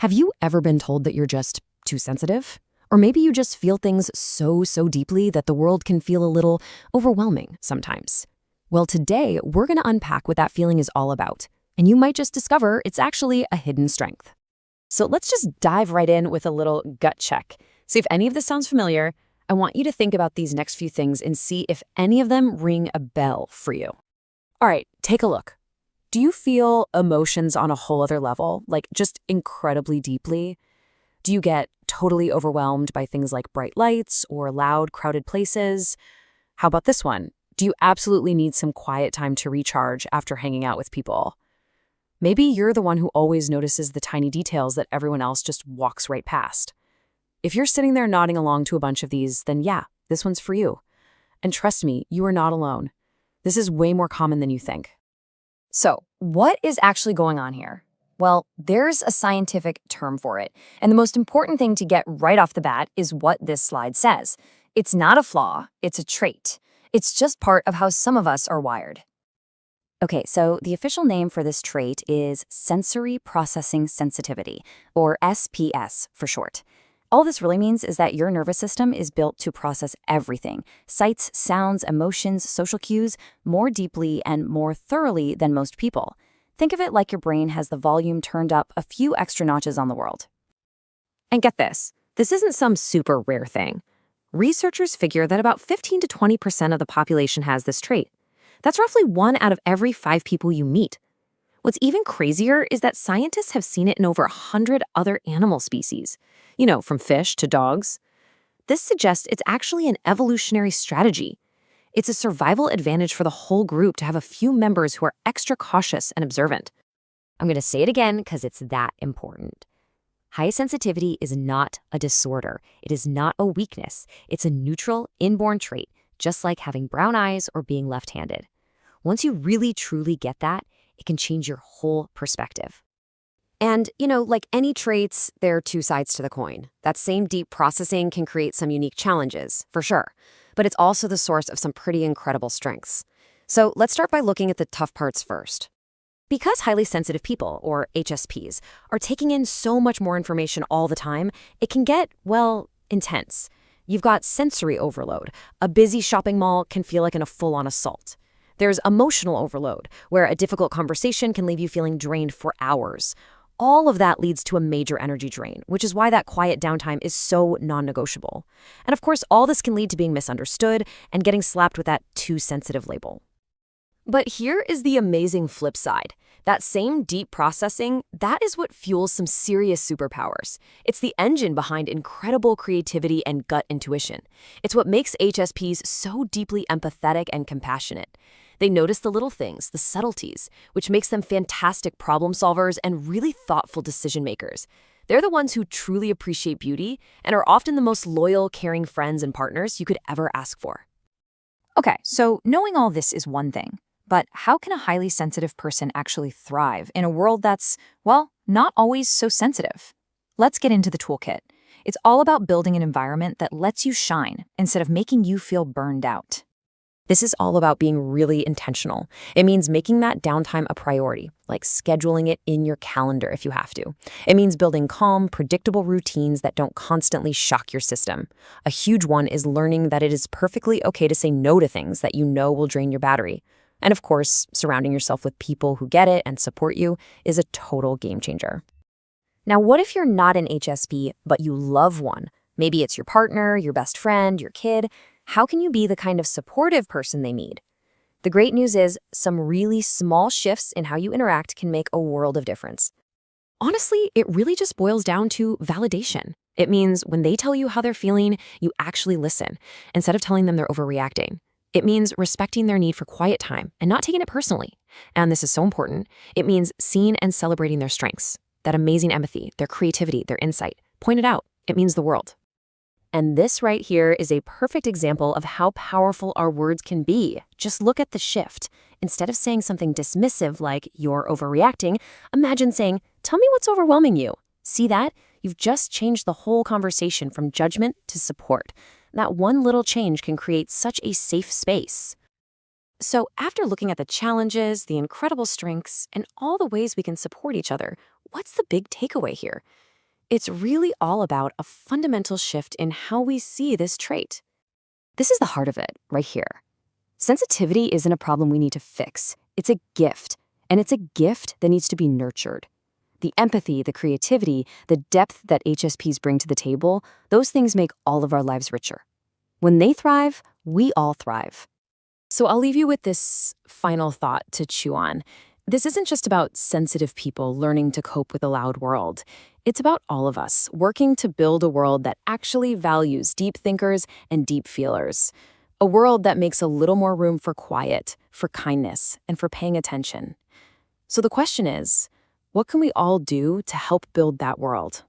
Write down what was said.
Have you ever been told that you're just too sensitive? Or maybe you just feel things so deeply that the world can feel a little overwhelming sometimes. Well, today we're going to unpack what that feeling is all about, and you might just discover it's actually a hidden strength. So let's just dive right in with a little gut check. See if any of this sounds familiar. I want you to think about these next few things and see if any of them ring a bell for you. All right, take a look. Do you feel emotions on a whole other level, like just incredibly deeply? Do you get totally overwhelmed by things like bright lights or loud, crowded places? How about this one? Do you absolutely need some quiet time to recharge after hanging out with people? Maybe you're the one who always notices the tiny details that everyone else just walks right past. If you're sitting there nodding along to a bunch of these, then yeah, this one's for you. And trust me, you are not alone. This is way more common than you think. So, what is actually going on here? Well, there's a scientific term for it, and the most important thing to get right off the bat is what this slide says. It's not a flaw, it's a trait. It's just part of how some of us are wired. Okay, so the official name for this trait is sensory processing sensitivity, or SPS for short. All this really means is that your nervous system is built to process everything, sights, sounds, emotions, social cues, more deeply and more thoroughly than most people. Think of it like your brain has the volume turned up a few extra notches on the world. And get this isn't some super rare thing. Researchers figure that about 15 to 20% of the population has this trait. That's roughly 1 out of every 5 people you meet. What's even crazier is that scientists have seen it in over 100 other animal species, from fish to dogs. This suggests it's actually an evolutionary strategy. It's a survival advantage for the whole group to have a few members who are extra cautious and observant. I'm going to say it again because it's that important. High sensitivity is not a disorder. It is not a weakness. It's a neutral, inborn trait, just like having brown eyes or being left-handed. Once you really, truly get that, it can change your whole perspective. And, like any traits, there are 2 sides to the coin. That same deep processing can create some unique challenges, for sure. But it's also the source of some pretty incredible strengths. So let's start by looking at the tough parts first. Because highly sensitive people, or HSPs, are taking in so much more information all the time, it can get, intense. You've got sensory overload. A busy shopping mall can feel like a full-on assault. There's emotional overload, where a difficult conversation can leave you feeling drained for hours. All of that leads to a major energy drain, which is why that quiet downtime is so non-negotiable. And of course, all this can lead to being misunderstood and getting slapped with that too sensitive label. But here is the amazing flip side. That same deep processing, that is what fuels some serious superpowers. It's the engine behind incredible creativity and gut intuition. It's what makes HSPs so deeply empathetic and compassionate. They notice the little things, the subtleties, which makes them fantastic problem solvers and really thoughtful decision makers. They're the ones who truly appreciate beauty and are often the most loyal, caring friends and partners you could ever ask for. Okay, so knowing all this is one thing. But how can a highly sensitive person actually thrive in a world that's, not always so sensitive? Let's get into the toolkit. It's all about building an environment that lets you shine instead of making you feel burned out. This is all about being really intentional. It means making that downtime a priority, like scheduling it in your calendar if you have to. It means building calm, predictable routines that don't constantly shock your system. A huge one is learning that it is perfectly okay to say no to things that you know will drain your battery. And of course, surrounding yourself with people who get it and support you is a total game changer. Now, what if you're not an HSP, but you love one? Maybe it's your partner, your best friend, your kid. How can you be the kind of supportive person they need? The great news is some really small shifts in how you interact can make a world of difference. Honestly, it really just boils down to validation. It means when they tell you how they're feeling, you actually listen, instead of telling them they're overreacting. It means respecting their need for quiet time and not taking it personally. And this is so important. It means seeing and celebrating their strengths, that amazing empathy, their creativity, their insight. Point it out. It means the world. And this right here is a perfect example of how powerful our words can be. Just look at the shift. Instead of saying something dismissive like, "You're overreacting," imagine saying, "Tell me what's overwhelming you." See that? You've just changed the whole conversation from judgment to support. That one little change can create such a safe space. So after looking at the challenges, the incredible strengths, and all the ways we can support each other, what's the big takeaway here? It's really all about a fundamental shift in how we see this trait. This is the heart of it, right here. Sensitivity isn't a problem we need to fix. It's a gift, and it's a gift that needs to be nurtured. The empathy, the creativity, the depth that HSPs bring to the table, those things make all of our lives richer. When they thrive, we all thrive. So I'll leave you with this final thought to chew on. This isn't just about sensitive people learning to cope with a loud world. It's about all of us working to build a world that actually values deep thinkers and deep feelers. A world that makes a little more room for quiet, for kindness, and for paying attention. So the question is, what can we all do to help build that world?